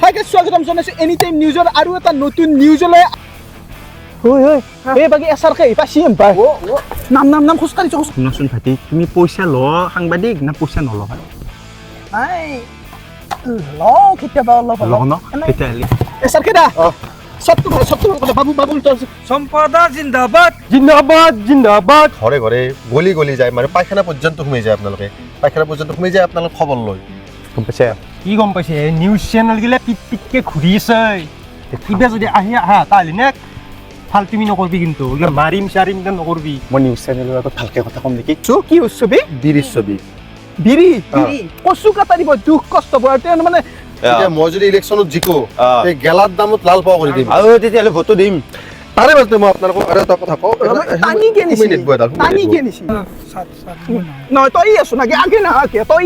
হাইকে স্বাগতম জনাইছো এনি টাইম নিউজৰ আৰু এটা নতুন নিউজলৈ হই হই এই বাকি এসআৰকে পাছিম পাই নাম খুস্কাৰিছো শুনাচোন ভাইটি তুমি পইচা ল সাংবাদিক না পইচা নল আই ল কেতিয়াবা অলপ লগ ন তেতিয়াহ'লে এসআরকে দা সত্য কথা বাবু তোর সম্পদা জিন্দাবাদ জিন্দাবাদ ঘৰে ঘৰে গলি গলি যায় মানে পায়খানা পৰ্যন্ত সোমাই যায় আপোনালোকে পায়খানা পৰ্যন্ত সোমাই যায় আপোনালোক খবৰ লয় গম পাইছে কি গম পাইছে নিউজ চেনেল গিলা পিটকে ঘূৰি আছে কিবা যদি আহি আহা তাহলে নে ফালতুমি নকৰবি কিন্তু মাৰিম চাৰিম নকৰবি মই নিউজ চেনেলৰ আগত ভালকে কথা কম নেকি কি উৎসবি বিৰিছ ছবি বিৰি কচু কাটা দিব দুখ কষ্ট পৰে মানে এতিয়া মই যদি ইলেকশ্যনত জিকো এই গেলাৰ দামত লাল পাও কৰি দিম আৰু তেতিয়াহ'লে ভোটো দিম তাৰে মাজতে মই আপোনালোকক আৰু এটা কথা কওঁ টানি কে নিছি নহয় তই আছো নাকি আগে না তই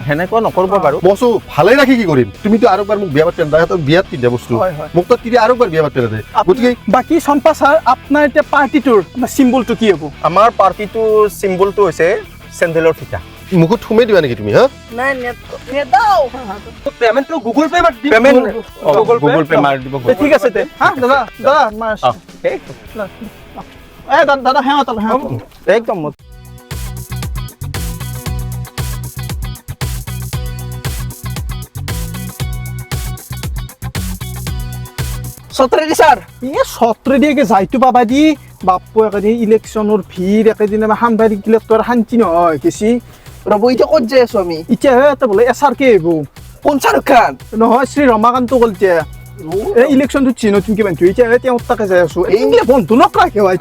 সেনেকুৱা নকৰব বাৰু মইছো ভালে ৰাখি কি কৰিম তুমিতো আৰু এবাৰ মোক বিয়া পাতি পেলাই বিয়াত পিন্ধা বস্তু মোক তো তিৰি আৰু এবাৰ বিয়া পাতি পেলাই গতিকে বাকি চম্পা ছাৰ আপোনাৰ এতিয়া পাৰ্টিটোৰ চিম্বলটো কি হ'ব আমাৰ পাৰ্টিটোৰ চিম্বলটো হৈছে চেণ্ডেলৰ ফিটা মুখত সোমাই দিবা নেকি তুমি হা নাই নেদাও পেমেন্টটো গুগল পে মাৰি দিম পেমেন্ট গুগল পে মাৰি দিব ঠিক আছে তে হা দাদা মাৰ দাদা হ্যাঁ একদম সত্ৰেদি স্যাৰ সত্ৰেদি যাইতো পাবা দি বাপু একেদিন ইলেকশ্যনৰ ভিৰ একেদিন সাংবাদিক গিলাক তোৰ শান্তি নহয় কেছি ৰব এতিয়া ক'ত যাই আছো আমি এতিয়া এটা বোলে এছআৰকে আহিব কোন শাহৰুখ খান নহয় শ্ৰী ৰমাকান্ত কলতে ইলেকশ্যনটো চিনো তুমি কিমান এতিয়া তেওঁ তাকে যাই আছো এইগিলা বন্ধু নকৰাকে হয়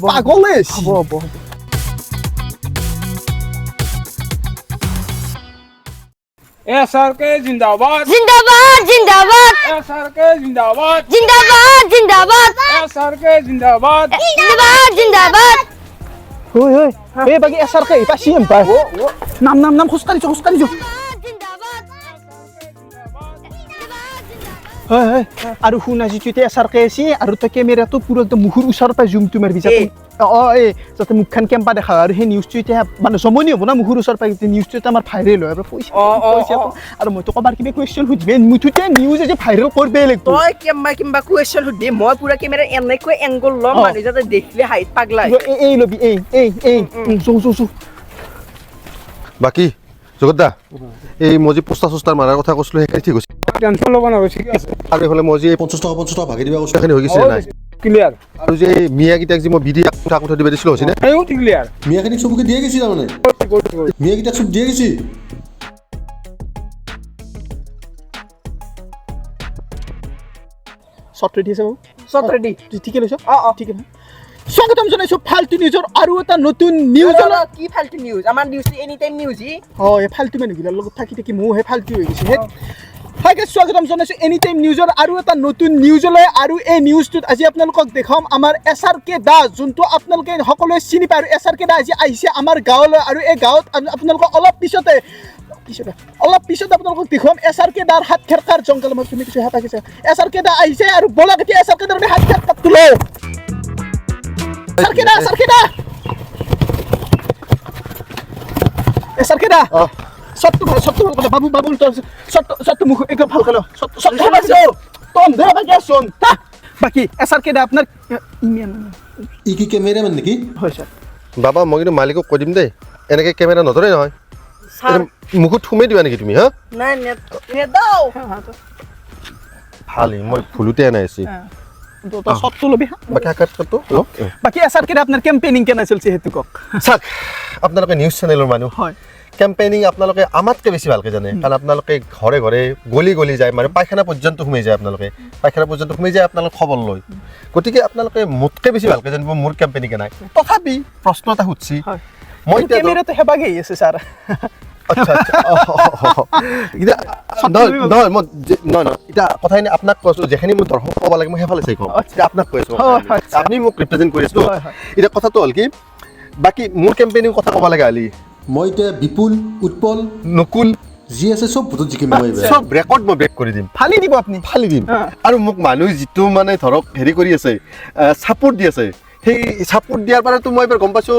পাগলে হ'ব এসআৰকে জিন্দাবাদ जिंदाबाद এসআৰকে জিন্দাবাদ এসআৰকে জিন্দাবাদ जिंदाबाद হই এই বাকি এছআৰকে পাছিম পাই নাম খুস্কাৰিছো হয় আৰু শুনা যিটো এতিয়া এছআৰকে আছে আৰু তই কেমেৰাটো পুৰা একদম মুখৰ ওচৰৰ পৰা জুমটো মাৰিবি যাতে মুখখন কেম্পা দেখা আৰু সেই নিউজটো এতিয়া মানে জমনি হ'ব না মুখৰ ওচৰৰ পৰা নিউজটো এতিয়া আমাৰ ভাইৰেল হয় আৰু পইচা আৰু মইতো কবাৰ কিবা কুৱেশ্যন সুধিবি মুঠতে নিউজ যে ভাইৰেল কৰিবই লাগিব তই কিম্বা কুৱেশ্যন সুধি মই পুৰা কেমেৰা এনেকৈ এংগল ল'ম মানুহ যাতে দেখিলে হাইট পাগলা এই লবি এই জো বাকি জগতদা এই মই যে পোষ্টাৰ চোষ্টাৰ মাৰাৰ কথা কৈছিলো সেইখিনি ঠিক হৈছে টেনশ্যন ল'ব নালাগে ঠিক আছে আৰু এইফালে মই যে 50 টকা ভাগি দিবা কৈছিলো সেইখিনি হৈ গৈছে নাই ক্লিয়াৰ আৰু যে মিয়াকেইটাক যে মই বিধি কথা দিব দিছিলো হৈছে নে এইও ক্লিয়াৰ মিয়াখিনিক চবকে দিয়ে গৈছে তাৰমানে মিয়াকেইটাক চব দিয়ে গৈছে সত্ৰেদি আছে বাবু সত্ৰেদি ঠিকে লৈছ ঠিক আছে স্বাগতম জনাইছো ফাল্টু নিউজৰ আৰু এটা নতুন নিউজ কি ফাল্টু নিউজ আমাৰ নিউজ এনি টাইম নিউজ এই ফাল্টু মানুহগিলাৰ লগত থাকি মোৰ হে ফাল্টু হৈ গৈছে হাইকে স্বাগতম জনাইছো এনি টাইম নিউজৰ আৰু এটা নতুন নিউজলৈ আৰু এই নিউজটোত আজি আপোনালোকক দেখাম আমাৰ এছআৰকে দাস যোনটো আপোনালোকে সকলোৱে চিনি পায় আৰু এছআৰকে দাস আজি আহিছে আমাৰ গাঁৱলৈ আৰু এই গাঁৱত আপোনালোকক অলপ পিছতে আপোনালোকক দেখুৱাম এছআৰকে দাৰ হাত খেৰকাৰ জংঘল মই তুমি কিছু হেঁপাই গৈছে এছআৰকে দা আহিছে আৰু বলক এতিয়া এছআৰকে দাৰ হাত খেৰকাৰ তোলো এছআৰকে দা সত্য কথা বাবু তোৰ সত্য মুখ একদম ভাল গেল বাকি এছআৰকে দা আপনাৰ ই কি কেমেৰামেন নেকি হয় স্যাৰ বাবা মই কিন্তু মালিকক কৈ দিম দেই এনেকৈ কেমেৰা নধৰে নহয় মুখত সোমাই দিবা নেকি তুমি হা নাই নেদাও ভালেই মই ভুলতে আনাই আছি সত্য লবি বাকি আকাশটো বাকি এছআৰকে দা আপনাৰ কেম্পেইনিং কেনে চলছে হেতু কক চাক আপোনালোকে নিউজ চেনেলৰ মানুহ হয় কেম্পেইনিং আপোনালোকে আমাতকৈ বেছি ভালকৈ জানে কাৰণ আপোনালোকে ঘৰে ঘৰে গলি গলি যায় মানে পায়খানা পৰ্যন্ত সোমাই যায় আপোনালোকে পায়খানা পৰ্যন্ত সোমাই যায় আপোনালোক খবৰ লয় গতিকে আপোনালোকে মোতকৈ বেছি ভালকৈ জানিব মোৰ কেম্পেইনিং কেনে তথাপি প্ৰশ্ন এটা সুধছি মই কেমেৰাটো হেবাগে আছে স্যাৰ আচ্ছা নহয় মই নহয় এতিয়া কথাখিনি আপোনাক কৈছোঁ যেখিনি মোৰ দৰ্শক ক'ব লাগে মই সেইফালে চাই কওঁ এতিয়া আপোনাক কৈ আছোঁ আপুনি মোক ৰিপ্ৰেজেণ্ট কৰি আছোঁ এতিয়া কথাটো হ'ল কি বাকী মোৰ কেম্পেইনিং কথা ক'ব লাগে আলি মই এতিয়া বিপুল উৎপল নকুল যি আছে চব ভোটত জিকিম চব ৰেকৰ্ড মই ব্ৰেক কৰি দিম ফালি দিব আপুনি ফালি দিম আৰু মোক মানুহ যিটো মানে ধৰক হেৰি কৰি আছে ছাপোৰ্ট দি আছে সেই ছাপোৰ্ট দিয়াৰ পৰাতো মই এবাৰ গম পাইছোঁ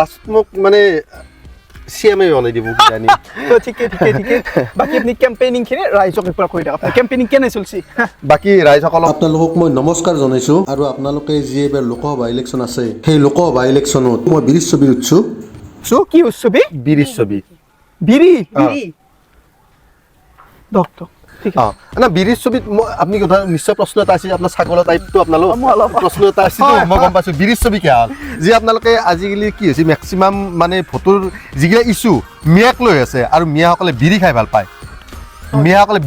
লাষ্ট মোক মানে CMA বনাই দিব জানি তো ঠিকে বাকি আপনি কেম্পেইনিং খিনি ৰাইজক একবাৰ কৈ দিয়ক আপোনাৰ কেম্পেইনিং কেনে চলছি বাকি ৰাইজসকলক আপোনালোকক মই নমস্কাৰ জনাইছোঁ আৰু আপোনালোকে যি এবাৰ লোকসভা ইলেকশ্যন আছে সেই লোকসভা ইলেকশ্যনত মই বিৰিজ ছবি উঠছোঁ কি উৎসৱী বিৰিজ ছবি বিৰি ডক্টৰ ঠিক আছে না বিৰিজ ছবিত আপুনি কথা নিশ্চয় প্ৰশ্ন এটা আছে আপোনাৰ ছাগলৰ টাইপটো আপোনালোক প্ৰশ্ন এটা আছে মই গম পাইছোঁ বিৰিজ ছবি কি হ'ল যি আপোনালোকে আজিকালি কি হৈছে মেক্সিমাম মানে ভোটৰ যিগিলা ইছ্যু মিয়াক লৈ আছে আৰু মিয়াসকলে বিৰি খাই ভাল পায় মিয়াসকলে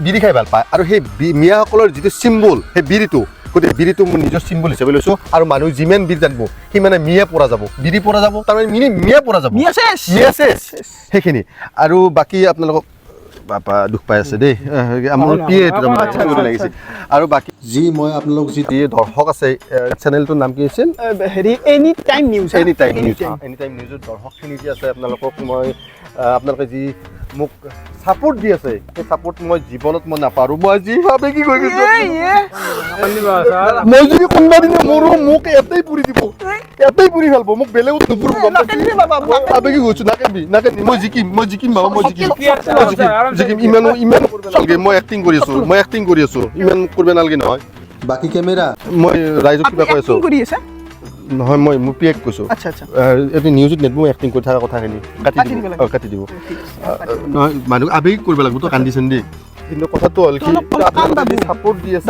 বিৰি খাই ভাল পায় আৰু সেই মিয়াসকলৰ যিটো চিম্বল সেই বিৰিটো গতিকে বিৰিটো মোৰ নিজৰ চিম্বল হিচাপে লৈছোঁ আৰু মানুহ যিমান বিৰি জানিব সিমানে মিয়া পৰা যাব বিৰি পৰা যাব তাৰমানে মিয়া পৰা যাব মিয়া চেছ সেইখিনি আৰু বাকী আপোনালোকক বাপা দুখ পাই আছে দেই মোৰ পিয়ে লাগিছে আৰু বাকী যি মই আপোনালোক যি দৰ্শক আছে চেনেলটোৰ নাম কি আছিল হেৰি any time news any time নিউজৰ দৰ্শকখিনি যি আছে আপোনালোকক মই আপোনালোকে যি মোক ছাপোৰ্ট দি আছে সেই ছাপোৰ্ট মই জীৱনত মই নাপাৰোঁ মই যি ভাবে কি কৰি মই যদি কোনোবা দিনে মোৰো মোক এটাই পুৰি দিব এটাই পুৰি ভাল পাব মোক বেলেগত নুপুৰিব ভাবে কি কৈছোঁ নাকান্দি মই জিকিম বাবা মই জিকিম ইমান চলগে মই এক্টিং কৰি আছোঁ ইমান কৰিব নালাগে নহয় বাকী কেমেৰা মই ৰাইজক কিবা কৈ আছোঁ নহয় মই মোৰ পিয়েক কৈছোঁ এইটো নিউজত নেট মই এক্টিং কৰি থকা কথাখিনি কাটি দিব নহয় মানুহ আবেগিক কৰিব লাগিব তো কান্দিছেন দেই কিন্তু কথাটো হ'ল কি ছাপোৰ্ট দি আছে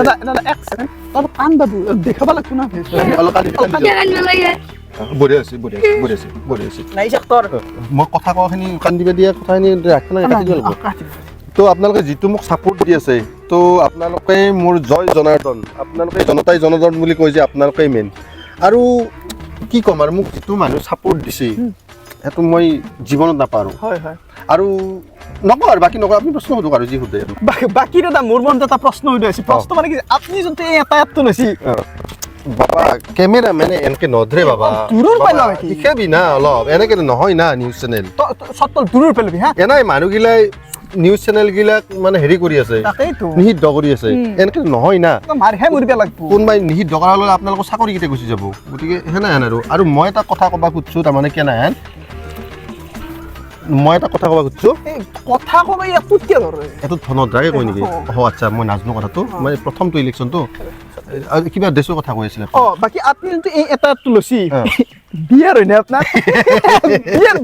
দেখাব লাগতো না অলপ বঢ়িয়া আছে নাই চেক্টৰ মই কথা কোৱাখিনি কান্দিব দিয়া কথাখিনি ৰাখি নাই কাটি দিব তো আপোনালোকে যিটো মোক ছাপোৰ্ট দি আছে তো আপোনালোকে মোৰ জয় জনাৰ্দন আপোনালোকে জনতাই জনাৰ্দন বুলি কয় যে আপোনালোকেই মেইন আৰু কি ক'ম আৰু মোক যিটো মানুহ ছাপোৰ্ট দিছে সেইটো মই জীৱনত নাপাৰোঁ আৰু নকওঁ আৰু বাকী নকওঁ আপুনি প্ৰশ্ন সোধক আৰু যি সোধে বাকী দাদা মোৰ মনত এটা প্ৰশ্ন হৈ আছে প্ৰশ্ন মানে কি আপুনি যোনটো এই এটায়াতটো লৈছি বাবা কেমেৰা মানে এনেকে নধৰে বাবা দূৰৰ পালা নেকি শিকাবি না অলপ এনেকে নহয় না নিউজ চেনেল সত্তৰ দূৰৰ পেলাবি হা এনাই মানুহগিলাই নিউজ চেনেলগিলাক মানে হেৰি কৰি আছে নিষিদ্ধ কৰি আছে এনেকে নহয় না মাৰহে মৰিব লাগিব কোনোবাই নিষিদ্ধ কৰাৰ লগে আপোনালোকৰ চাকৰি কেতিয়া গুচি যাব গতিকে সেনেহেন আৰু মই এটা কথা ক'ব খুজিছোঁ তাৰমানে কেনেহেন মই এটা কথা ক'ব খুজিছোঁ কথা ক'ব ইয়াতোত কিয় ধৰে এইটোত ধনদ্ৰাকে কয় নেকি আচ্ছা মই নাজানো কথাটো মানে প্ৰথমটো ইলেকশ্যনটো কিবা দেশৰ কথা কৈ আছিলে বাকী আপুনি যোনটো এই এটাটো লৈছি বিয়াৰ হয় নে আপোনাৰ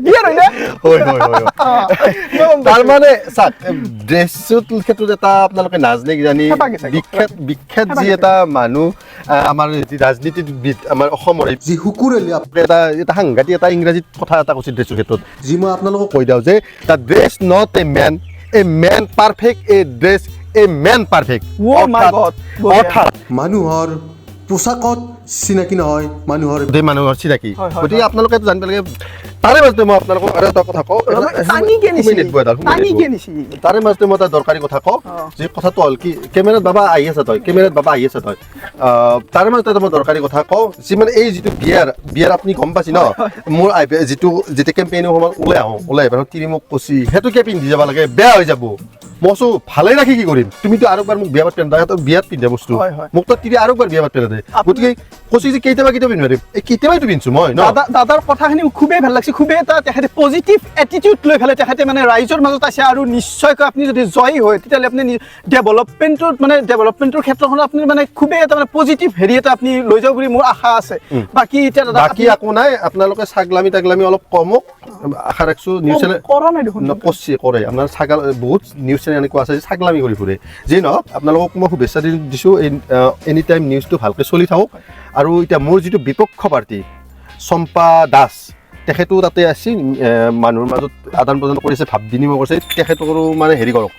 বিয়াৰ হয় নে তাৰমানে চাওক ড্ৰেছৰ ক্ষেত্ৰত এটা আপোনালোকে নাজানে কিজানি বিখ্যাত যি এটা মানুহ আমাৰ যি ৰাজনীতিবিদ আমাৰ অসমৰ যি শুকুৰলি এটা সাংঘাতিক এটা ইংৰাজীত কথা এটা কৈছে ড্ৰেছৰ ক্ষেত্ৰত যি মই আপোনালোকক কৈ দিওঁ যে the dress not a man perfect a dress a man perfect অৰ্থাৎ মানুহৰ পোচাকত চিনাকি নহয় মানুহৰ চিনাকি গতিকে আপোনালোকে জানিব লাগে তাৰে মাজতে মই আপোনালোকক আৰু এটা কথা কওঁ তাৰে মাজতে মই এটা দৰকাৰী কথা কওঁ যে কথাটো হ'ল কি কেমেৰাত বাবা আহি আছে তই তাৰে মাজতে মই দৰকাৰী কথা কওঁ যি মানে এই যিটো বিয়াৰ আপুনি গম পাইছে ন মোৰ যেতিয়া কেম্পেইনৰ সময়ত ওলাই আহি তিৰি মোক কচি সেইটোকে পিন্ধি যাব লাগে বেয়া হৈ যাব মই কৈছোঁ ভালে ৰাখি কি কৰিম তুমিতো আৰু এবাৰ মোক বিয়াত পিন্ধা বস্তু মোক তো তিৰি আৰু এবাৰ বিয়াত পিন্ধা দে গতিকে কৈছে যে কেতিয়াবা পিন্ধিব এই কেতিয়াবাইতো পিন্ধিছোঁ মই দাদাৰ কথাখিনি খুবেই ভাল লাগিছে খুবেই এটা তেখেতে পজিটিভ এটিটিউড লৈ পেলাই তেখেতে মানে ৰাইজৰ মাজত আছে আৰু নিশ্চয়কৈ আপুনি যদি জয়ী হয় তেতিয়াহ'লে আপুনি ডেভেলপমেণ্টৰ ক্ষেত্ৰখনত আপুনি মানে খুবেই এটা মানে পজিটিভ হেৰি এটা আপুনি লৈ যাব বুলি মোৰ আশা আছে বাকী এতিয়া দাদা বাকী একো নাই আপোনালোকে ছাগলামি অলপ কমক আশা ৰাখিছোঁ নিউজ চেনেল কৰা নাই দেখোন কৰে আপোনাৰ ছাগল বহুত নিউজ চেনেল এনেকুৱা আছে ছাগলামি কৰি ফুৰে যি নহওক আপোনালোকক মই শুভেচ্ছা দিছোঁ এনি টাইম নিউজটো ভালকৈ চলি থাকক আৰু এতিয়া মোৰ যিটো বিপক্ষ প্ৰাৰ্থী চম্পা দাস তেখেতো তাতে আছে মানুহৰ মাজত আদান প্ৰদান কৰিছে ভাৱ বিনিময় কৰিছে তেখেতৰো মানে হেৰি কৰক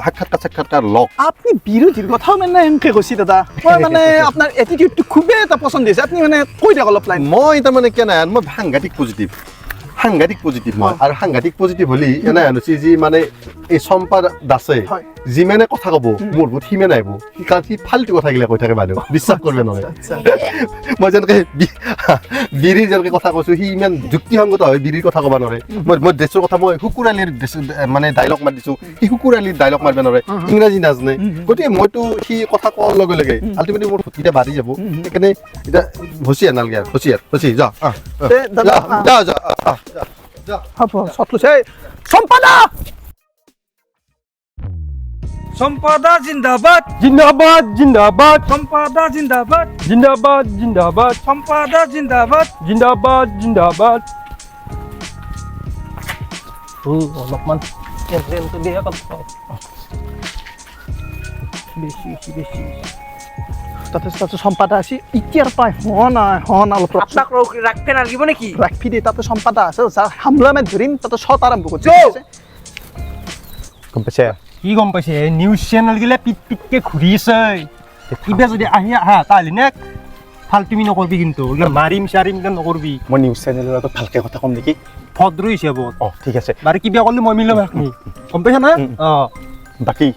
সাক্ষাৎকাৰ লওক আপুনি বিৰোধীৰ কথাও মানে এনেকৈ কৈছে দাদা মই মানে আপোনাৰ এটিটিউডটো খুবেই এটা পচন্দ দিছে আপুনি মানে কৈ দিয়ক অলপ লাইন মই তাৰমানে কেনে মই সাংঘাতিক পজিটিভ মই আৰু সাংঘাতিক পজিটিভ হ'লে এনে আনিছে যি মানে এই চম্পা দাসে যিমানে কথা ক'ব মোৰ বহুত সিমানে আহিব কাৰণ সি ফাল্টু কথাগিলা কৈ থাকে মানুহ বিশ্বাস কৰিব নোৱাৰে মই যেনেকৈ বিৰিৰ যেনেকৈ কথা কৈছোঁ সি ইমান যুক্তিসংগত হয় বিৰিৰ কথা ক'ব নোৱাৰে মই ড্ৰেছৰ কথা মই শুকুৰালিৰ মানে ডাইলগ মাৰি দিছোঁ সি শুকুৰালিৰ ডাইলগ মাৰিব নোৱাৰে ইংৰাজী নাজানে গতিকে মইতো সি কথা কোৱাৰ লগে লগে আল্টিমেটলি মোৰ ভোটকেইটা বাঢ়ি যাব সেইকাৰণে এতিয়া হুঁচিয়াৰ নালাগে আৰু হুঁচিয়াৰ যা হ'ব শট লৈছে এই সম্পাদা সম্পাদা জিন্দাবাদ জিন্দাবাদ জিন্দাবাদ সম্পাদা জিন্দাবাদ জিন্দাবাদ জিন্দাবাদ সম্পাদা জিন্দাবাদ জিন্দাবাদ জিন্দাবাদ অলপমান কেম্পেইনটো দিয়ে বেছি তাতে সম্পাদা আছে এতিয়াৰ পাই হন অলপ আপনাক ৰাখতে নালাগিব নেকি ৰাখবি দে তাতে সম্পাদা আছে যাৰ হামলা আমি ধৰিম তাতে শট আৰম্ভ কৰিছে গম পাইছে কি গম পাইছে নিউজ চেনেলগিলা পিটকে ঘূৰি আছে কিবা যদি আহা তাহলে নে ফাল্টুমি নকৰবি কিন্তু মাৰিম চাৰিম নকৰবি মই নিউজ চেনেলৰ আগত ভালকে কথা ক'ম নেকি ভদ্ৰ হিচাপত ঠিক আছে বাৰু কিবা ক'লে মই মিলাম আপুনি গম পাইছা না বাকী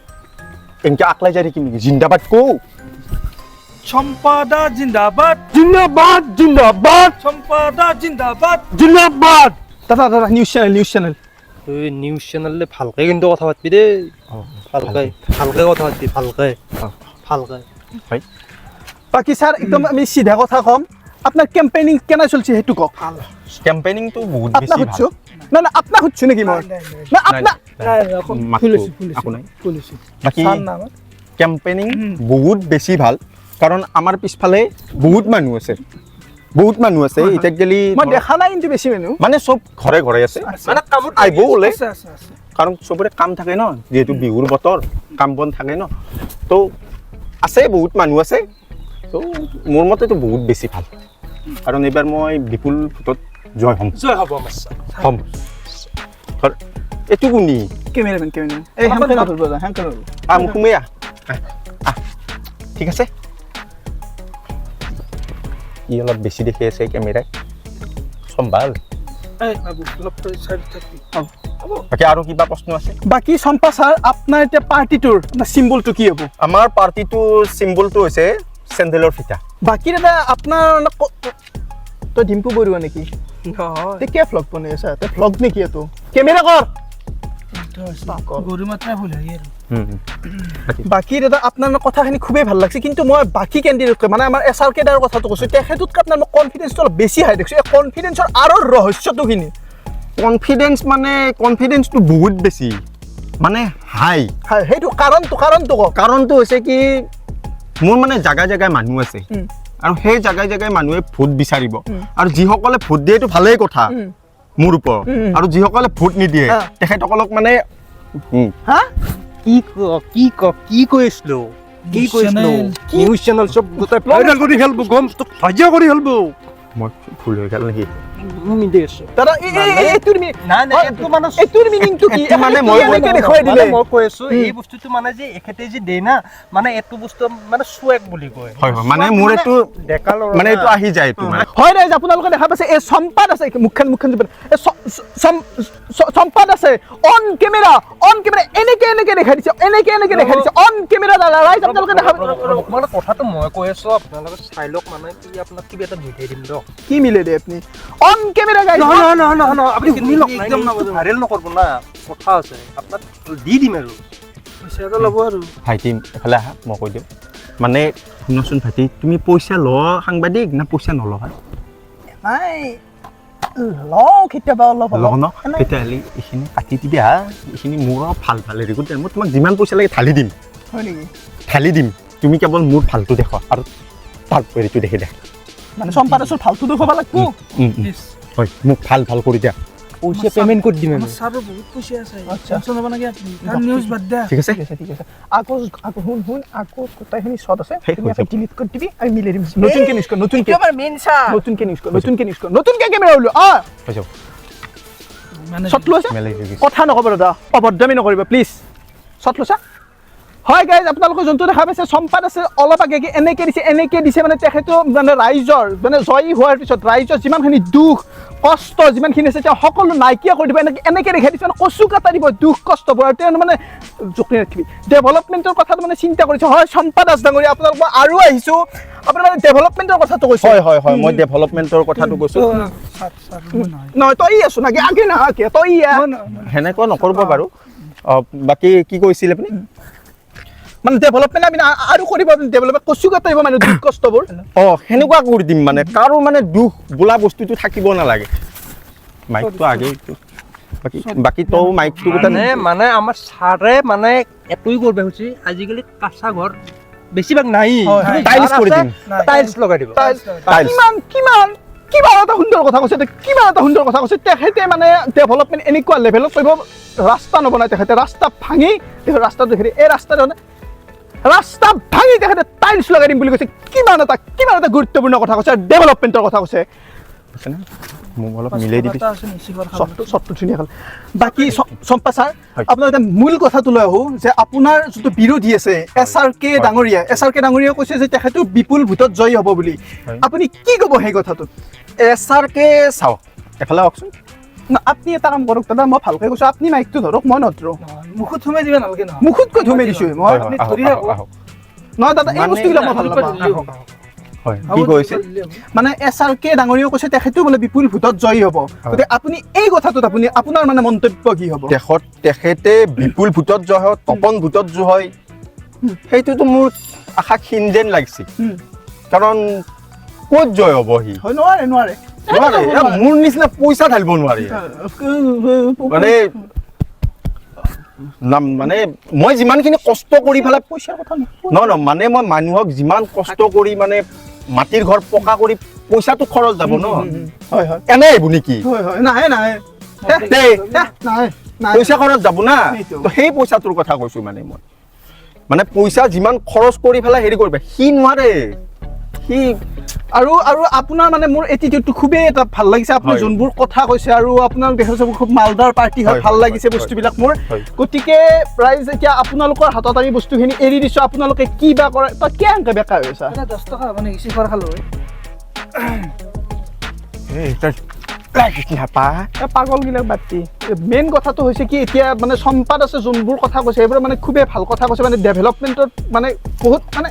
এনেকে আকলাই যাই থাকিম নেকি জিন্দাবাদ কওঁ সম্পাদা জিন্দাবাদ জিন্দাবাদ জিন্দাবাদ সম্পাদা জিন্দাবাদ জিন্দাবাদ দাদা নিউজ চেনেল নিউজ চেনেলে ভালকে কিন্তু কথা পাতবি দেই ভালকে কথা পাতবি ভালকে বাকি স্যার একদম আমি সিধা কথা কম আপনার ক্যাম্পেইনিং কেনে চলছে সেইটো কওক কেম্পেইনিংটো বহুত আপনার বেছি হচ্ছো ভাল না আপনার হচ্ছো নাকি মই না আপনার বাকী কেম্পেইনিং বহুত বেছি ভাল কাৰণ আমাৰ পিছফালে বহুত মানুহ আছে এতিয়া গেলি মই দেখা নাই কিন্তু বেছি মানুহ মানে চব ঘৰে ঘৰে আছে মানে কামত আহিব ওলে কাৰণ চবৰে কাম থাকে ন যিহেতু বিহুৰ বতৰ কাম বন থাকে ন তো আছে বহুত মানুহ আছে তো মোৰ মতেতো বহুত বেছি ভাল কাৰণ এইবাৰ মই বিপুল ভোটত জয় হ'ম এইটো কোনি ক্যামেরাম্যান এই হ্যাঁ করব মোক সোমাই আহ ঠিক আছে ই অলপ বেছি দেখি আছে কেমেৰাই সম্ভাল বাকী আৰু কিবা প্ৰশ্ন আছে বাকি সম্পা স্যাৰ আপনাৰ এটা পাৰ্টিটোৰ না সিম্বলটো কি হবো আমাৰ পাৰ্টিটোৰ চিম্বলটো হৈছে চেণ্ডেলৰ ফিটা বাকি দাদা আপনাৰ তো ডিম্পু বৰুৱা নেকি নহয় তে কে ভ্লগ বনাই আছে তে ভ্লগ নেকি এটো ক্যামেরা কর গরু মাত্রা ভুল হই আর বাকি দাদা আপনার কথাখিনি খুবই ভাল লাগছে কিন্তু মই বাকি ক্যান্ডিডেটকে মানে আমার এসআর কেডাৰ কথাটো কৈছো তেখেতত আপনাৰ কনফিডেন্সটো অলপ বেছি হাই দেখছো এই কনফিডেন্সৰ আৰু ৰহস্যটো কিনি কনফিডেন্সটো বহুত বেছি মানে হাই সেইটো কাৰণটো কওক কাৰণটো হৈছে কি মোৰ মানে জাগাই মানুহ আছে আৰু সেই জাগাই মানুহে ভোট বিচাৰিব আৰু যিসকলে ভোট দিয়ে এইটো ভালেই কথা মোৰ ওপৰত আৰু যিসকলে ভোট নিদিয়ে তেখেতসকলক মানে হা কি কৈছিলো নিউজ চেনেল চব গোটেই ভাইৰাল কৰি খেলব গম তো ফাজিয়া কৰি খেলব মই ভুল হৈ গ'ল নেকি দাদা এইটোৰ এইটোৰ মিনিংটো কি মানে মই দেখুৱাই দিলে মই কৈ আছো এই বস্তুটো মানে যে এখেতে যে দেই না মানে এইটো বস্তু মানে সুৱেক বুলি কয় হয় মানে মোৰ এইটো মানে এইটো আহি যায় এইটো হয় ৰাইজ আপোনালোকে দেখা পাইছে এই সম্পাদ আছে মুখখন সম্পাদ আছে অন কেমেৰা এনেকে দেখাই দিছে অন কেমেৰা ৰাইজ আপোনালোকে দেখা মানে কথাটো মই কৈ আছো আপোনালোকে চাই লওক মানে কি আপোনাক কিবা এটা মিলাই দিম দিয়ক কি মিলে দে আপুনি অন কেমেৰা গাইজ নহয় আপুনি শুনি লওক একদম ভাইৰেল নকৰব না কথা আছে আপোনাক দি দিম আৰু পইচাটো ল'ব আৰু ভাইটি এফালে আহা মই কৈ দিম মানে শুনচোন ভাইটি তুমি পইচা লোৱা সাংবাদিক না পইচা নলোৱা নাই লওঁ কেতিয়াবা অলপ লওঁ ন তেতিয়াহ'লে এইখিনি কাটি দিবি হা এইখিনি মোৰ ভাল হেৰি কৰি মই তোমাক যিমান পইচা লাগে ঢালি দিম হয় নেকি ঢালি দিম তুমি কেৱল মোৰ ভালটো দেখুৱা আৰু তাৰ হেৰিটো দেখি দে মানে সম্পাদকৰ ভালটো দেখুৱাব লাগিব হয় মোক ভাল কৰি দিয়া পইচা পেমেন্ট কৰি দিম আমার সারও বহুত পয়সা আছে টেনশন হ'ব নাকি আপনি তার নিউজ বাদ দে ঠিক আছে আকৌ শুন আকৌ গোটাইখিনি শ্বট আছে তুমি আকৌ ডিলিট কৰি দিবি আমি মিলাই দিম নতুনকে নিউজ কৰ নতুনকে আমাৰ মেইন চা নতুনকে কেমেৰা ওলো হৈ যাব মানে শ্বট লৈছা মেলাই দিবি কথা নকব দাদা অভদ্ৰামি নকৰিব প্লিজ শ্বট লৈছা হয় গাইজ আপোনালোকে যোনটো দেখা পাইছে সম্পাদ আছে অলপ আগে এনেকে দিছে মানে তেখেতো মানে ৰাইজৰ মানে জয়ী হোৱাৰ পিছত ৰাইজৰ যিমানখিনি দুখ কষ্ট যিমানখিনি আছে তেওঁ সকলো নাইকিয়া কৰি দিব এনেকে দেখাই দিছে মানে কচু কাটা দিব দুখ কষ্টবোৰ আৰু তেওঁ মানে জোকনি ৰাখিবি ডেভেলপমেণ্টৰ কথাটো মানে চিন্তা কৰিছে হয় সম্পাদ দাস ডাঙৰীয়া আপোনালোক মই আৰু আহিছোঁ আপোনাৰ মানে ডেভেলপমেণ্টৰ কথাটো কৈছে হয় মই ডেভেলপমেণ্টৰ কথাটো কৈছোঁ নহয় তই আছো নাকি আগে নাহাকে তই সেনেকুৱা নকৰিব বাৰু বাকী কি কৈছিলে আপুনি মানে ডেভেলপমেণ্ট আমি আৰু কৰিব ডেভেলপমেণ্ট কচু কাটিব মানে দুখ কষ্টবোৰ সেনেকুৱা কৰি দিম মানে কাৰো মানে দুখ বোলা বস্তুটো থাকিব নালাগে মাইকটো আগে বাকি তো মাইকটো মানে আমাৰ ছাৰে মানে এটুই কৰিব খুজি আজিকালি কাঁচা ঘৰ বেছিভাগ নাই টাইলছ কৰি দিম টাইলছ লগাই দিব টাইলছ কিমান এটা সুন্দৰ কথা কৈছে তেখেতে মানে ডেভেলপমেণ্ট এনেকুৱা লেভেলত কৰিব ৰাস্তা নবনাই তেখেতে ৰাস্তা ভাঙি ৰাস্তাটো দেখি এই ৰাস্তা ভাঙি তেখেতে টাইলছ লগাই দিম বুলি কৈছে কিমান এটা গুৰুত্বপূৰ্ণ কথা কৈছে ডেভেলপমেণ্টৰ কথা কৈছে মোক অলপ মিলাই দিবি চবটো ধুনীয়া হ'ল বাকী চম্পা ছাৰ আপোনাৰ এতিয়া মূল কথাটো লৈ আহোঁ যে আপোনাৰ যিটো বিৰোধী আছে SRK ডাঙৰীয়া কৈছে যে তেখেতো বিপুল ভোটত জয়ী হ'ব বুলি আপুনি কি ক'ব সেই কথাটোত SRK চাওক এফালে আহকচোন আপুনি এটা কাম কৰক দাদা মই ভালকৈ কৈছোঁ আপুনি মাইকটো ধৰক মই নধৰোঁ মুখত সোমাই দিব নালাগে নহয় মুখতকৈ ধুমাই দিছোঁ মই নহয় দাদা এই বস্তুবিলাক মই ভাল নাপাওঁ হয় কি কৈছে মানে SRK ডাঙৰীয়া কৈছে তেখেতো বোলে বিপুল ভোটত জয়ী হ'ব গতিকে আপুনি এই কথাটোত আপোনাৰ মানে মন্তব্য কি হ'ব তেখেতে বিপুল ভোটত জয় হয় তপন ভোটত জয় হয় সেইটোতো মোৰ আশা ক্ষীণ যেন লাগিছে কাৰণ ক'ত জয় হ'ব সি নোৱাৰে মোৰ নিচিনা পইচা ঢালিব নোৱাৰে মানে মই যিমানখিনি কষ্ট কৰি পেলাই পইচাৰ কথা নহয় মানে মই মানুহক যিমান কষ্ট কৰি মানে মাটিৰ ঘৰ পকা কৰি পইচাটো খৰচ যাব ন এনে আহিব নেকি নাই পইচা খৰচ যাব না সেই পইচাটোৰ কথা কৈছো মানে পইচা যিমান খৰচ কৰি পেলাই হেৰি কৰিবা সি নোৱাৰে সি আৰু আপোনাৰ মানে মোৰ এটিটিউডটো খুবেই এটা ভাল লাগিছে আপুনি যোনবোৰ কথা কৈছে আৰু আপোনাৰ দেখাইছে খুব মালদাৰ পাৰ্টি হয় ভাল লাগিছে বস্তুবিলাক মোৰ গতিকে প্ৰাইজ এতিয়া আপোনালোকৰ হাতত আমি বস্তুখিনি এৰি দিছোঁ আপোনালোকে কি বা কৰে তই কেনেকৈ বেকাৰ হৈ আছা 10 টকা হ'ব নেকি চিফাৰ খালো পাগলবিলাক বাতি মেইন কথাটো হৈছে কি এতিয়া মানে সম্পাদ আছে যোনবোৰ কথা কৈছে সেইবোৰ মানে খুবেই ভাল কথা কৈছে মানে ডেভেলপমেণ্টত মানে বহুত মানে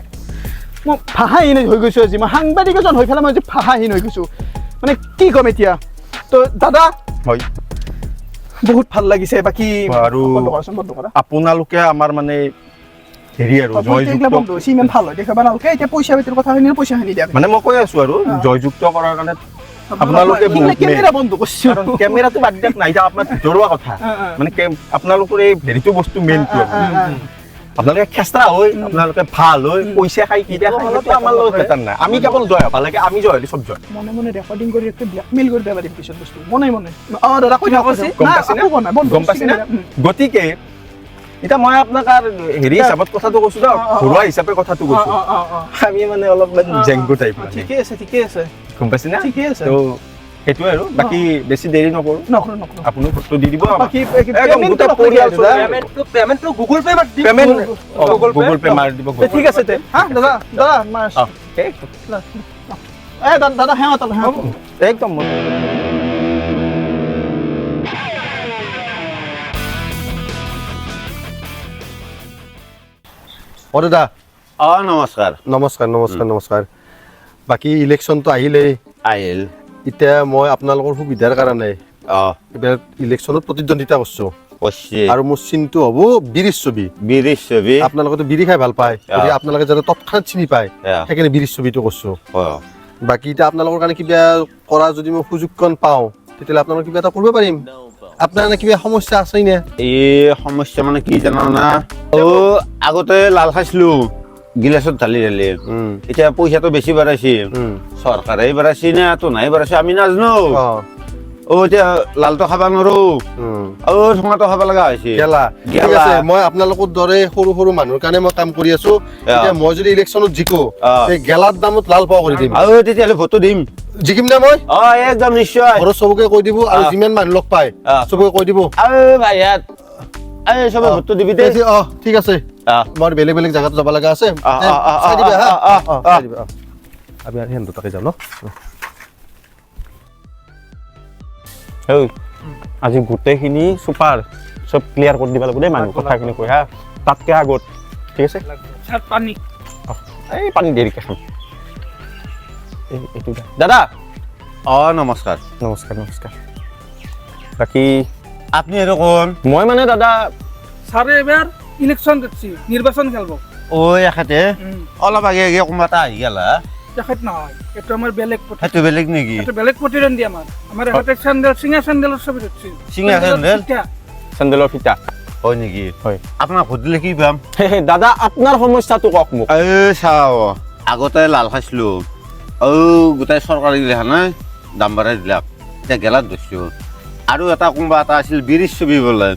মই ভাষাহীন হৈ গৈছোঁ আজি মই সাংবাদিক এজন হৈ পেলাই মই আজি ভাষাহীন হৈ গৈছোঁ মানে কি ক'ম এতিয়া তো দাদা হয় বহুত ভাল লাগিছে বাকী আৰু আপোনালোকে আমাৰ মানে হেৰি আৰু জয়যুক্ত ইমান ভাল হয় দেখাব নালাগে এতিয়া পইচা পাতিৰ কথাখিনি পইচাখিনি দিয়া মানে মই কৈ আছোঁ আৰু জয়যুক্ত কৰাৰ কাৰণে আপোনালোকে কেমেৰা বন্ধ কৰিছোঁ কেমেৰাটো বাদ দিয়ক নাই আপোনাৰ ভিতৰুৱা কথা মানে আপোনালোকৰ এই হেৰিটো বস্তু মেইনটো আপোনালোকে খেচৰা হৈ আপোনালোকে ভাল হৈ পইচা খাই কি দিয়া আমাৰ লগত বেটাৰ নাই আমি কেৱল জয় হ'ব লাগে আমি জয় হ'লে চব জয় মনে ৰেকৰ্ডিং কৰি একটা ব্লেকমেইল কৰি দেবা দিম পিছত বস্তু মনে দাদা কৈ গম পাইছে না গতিকে এতিয়া মই আপোনাক হেৰি হিচাপত কথাটো কৈছোঁ ন ঘৰুৱা হিচাপে কথাটো কৈছোঁ আমি মানে অলপমান জেংগু টাইপ ঠিকে আছে গম পাইছে না ঠিকে আছে তো সেইটোৱে আৰু বাকী বেছি দেৰি নকৰোঁ আপুনি ফটো দি দিব পেমেণ্টটো গুগল পে' গুগল পে' মাৰি দিব ঠিক আছে দাদা একদম দাদা নমস্কাৰ বাকী ইলেকশ্যনটো আহিল এতিয়া মই আপোনালোকৰ সুবিধাৰ কাৰণে এইবাৰ ইলেকশ্যনত প্ৰতিদ্বন্দ্বিতা কৰিছোঁ আৰু মোৰ চিনটো হ'ব বিৰিছ ছবি আপোনালোকেতো বিৰি খাই ভাল পায় আপোনালোকে যাতে তৎক্ষণাত চিনি পায় সেইকাৰণে বিৰিছ ছবিটো কৰিছোঁ বাকী এতিয়া আপোনালোকৰ কাৰণে কিবা কৰা যদি মই সুযোগকণ পাওঁ তেতিয়াহ'লে আপোনালোকে কিবা এটা কৰিব পাৰিম আপোনাৰ কিবা সমস্যা আছে নে এই সমস্যা মানে কি জানা না আগতে লাল খাইছিলো গিলাচত ঢালি এতিয়া পইচাটো বেছি বাঢ়াইছে চৰকাৰে বাঢ়াইছে না তো নাই বাঢ়াইছে আমি নাজানো এতিয়া লালটো খাব নোৱাৰো ঠঙাটো খাব লগা হৈছে মই আপোনালোকৰ দৰে সৰু সৰু মানুহৰ কাৰণে মই কাম কৰি আছো মই যদি ইলেকশ্যনত জিকো গেলাৰ দামত লাল পাও কৰি দিম তেতিয়াহ'লে ভোটটো দিম জিকিম নে মই একদম নিশ্চয় ঘৰত চবকে কৈ দিব আৰু যিমান মানুহ লগ পায় চবকে কৈ দিব চবে ভোটটো দিবি দে ঠিক আছে মই বেলেগ বেলেগ জাগাত যাব লগা আছে আমি আৰু হেন দুটাকে যাওঁ ন আজি গোটেইখিনি চুপাৰ চব ক্লিয়াৰ কৰি দিব লাগিব দেই মানুহ কথাখিনি কৈ হা তাতকে আগত ঠিক আছে এই পানী দেৰিকে খাম এইটো দাদা নমস্কাৰ বাকী আপুনি আৰু কোন মই মানে দাদা ছাৰে এবাৰ ইলেকশ্যন দিছি নিৰ্বাচন খেলব এখেতে অলপ আগে কোনোবা এটা আহি গেলা তেখেত নহয় এইটো আমাৰ বেলেগ সেইটো বেলেগ নেকি এইটো বেলেগ প্ৰতিদ্বন্দ্বী আমাৰ এখেতে চেণ্ডেল চিঙা চেণ্ডেলৰ ছবি উঠিছিল চিঙা চেণ্ডেল? চেণ্ডেলৰ ফিটা হয় নেকি হয়। আপোনাক ভোট দিলে কি পাম দাদা আপোনাৰ সমস্যাটো কওক মোক চাওঁ আগতে লাল খাইছিলো গোটেই চৰকাৰী গিলাখানে দাম বাঢ়াই দিলাক এতিয়া গেলাত ধৰিছোঁ আৰু এটা কোনোবা এটা আছিল বিৰিজ ছবি বোলে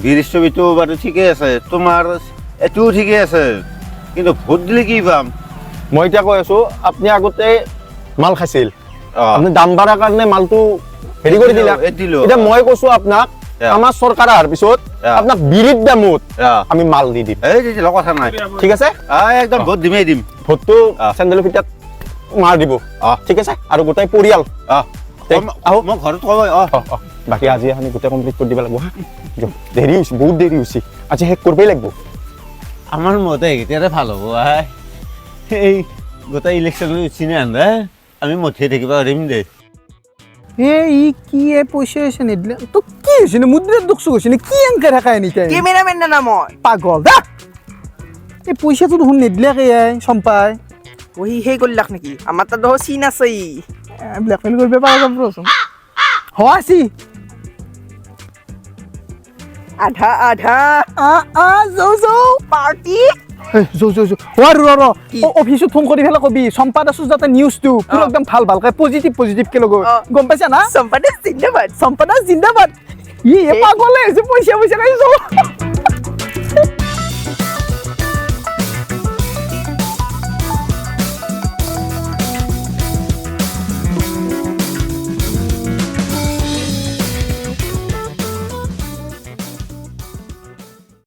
বিৰিজ ছবিটো বাৰু ঠিকেই আছে তোমাৰ এইটোও ঠিকেই আছে কিন্তু ভোট দিলে কি পাম মই এতিয়া কৈ আছো আপুনি আগতে মাল খাইছিল অ'। আপুনি দাম বাঢ়াৰ কাৰণে মালটো হেৰি কৰি দিলে দিলো এতিয়া মই কৈছো আপোনাক আমাৰ চৰকাৰ অহাৰ পিছত আপোনাক বিৰিত দামত আমি মাল দি দিম এই তেতিয়াহ'লে কথা নাই ঠিক আছে একদম ভোট দিমেই দিম ভোটটো চেণ্ডেলৰ ফিটাত মাৰ দিব ঠিক আছে আৰু গোটেই পৰিয়াল আহো মই ঘৰত কওঁ বাকী আজি আমি গোটেই কমপ্লিট কৰি দিব লাগিব হা দেৰি হৈছে বহুত দেৰি হৈছে আজি শেষ কৰিবই লাগিব আমাৰ মতে এতিয়াতে ভাল হ'ব এই গোটেই ইলেকশ্যন চিনে আন্দা আমি মঠিয়াই থাকিব পাৰিম দে ই কি পইচা হৈছে নিদিলে তো কি হৈছে মুদ্ৰাত দুখ চুখ হৈছে কি এংকে থাকা এনিটাইম কেমেৰামেন না মই পাগল দা এই পইচাটো দেখোন নিদিলে চম্পাই ওই সেই করলাক নাকি আমার তো দেখো চিন আছে ব্লেকমেইল কৰিব পাৰা যাব ৰচোন হৱাছি আধা আধা যাও পাৰ্টি অফিচত ফোন কৰি পেলাই কবি চম্পা দাসু যাতে নিউজটো পুরো একদম ভাল ভালকে পজিটিভ কে লগ গম পাইছা না সম্পাদক জিন্দাবাদ চম্পা দাস জিন্দাবাদ ই পাগলে হৈছে পইচা খাইছো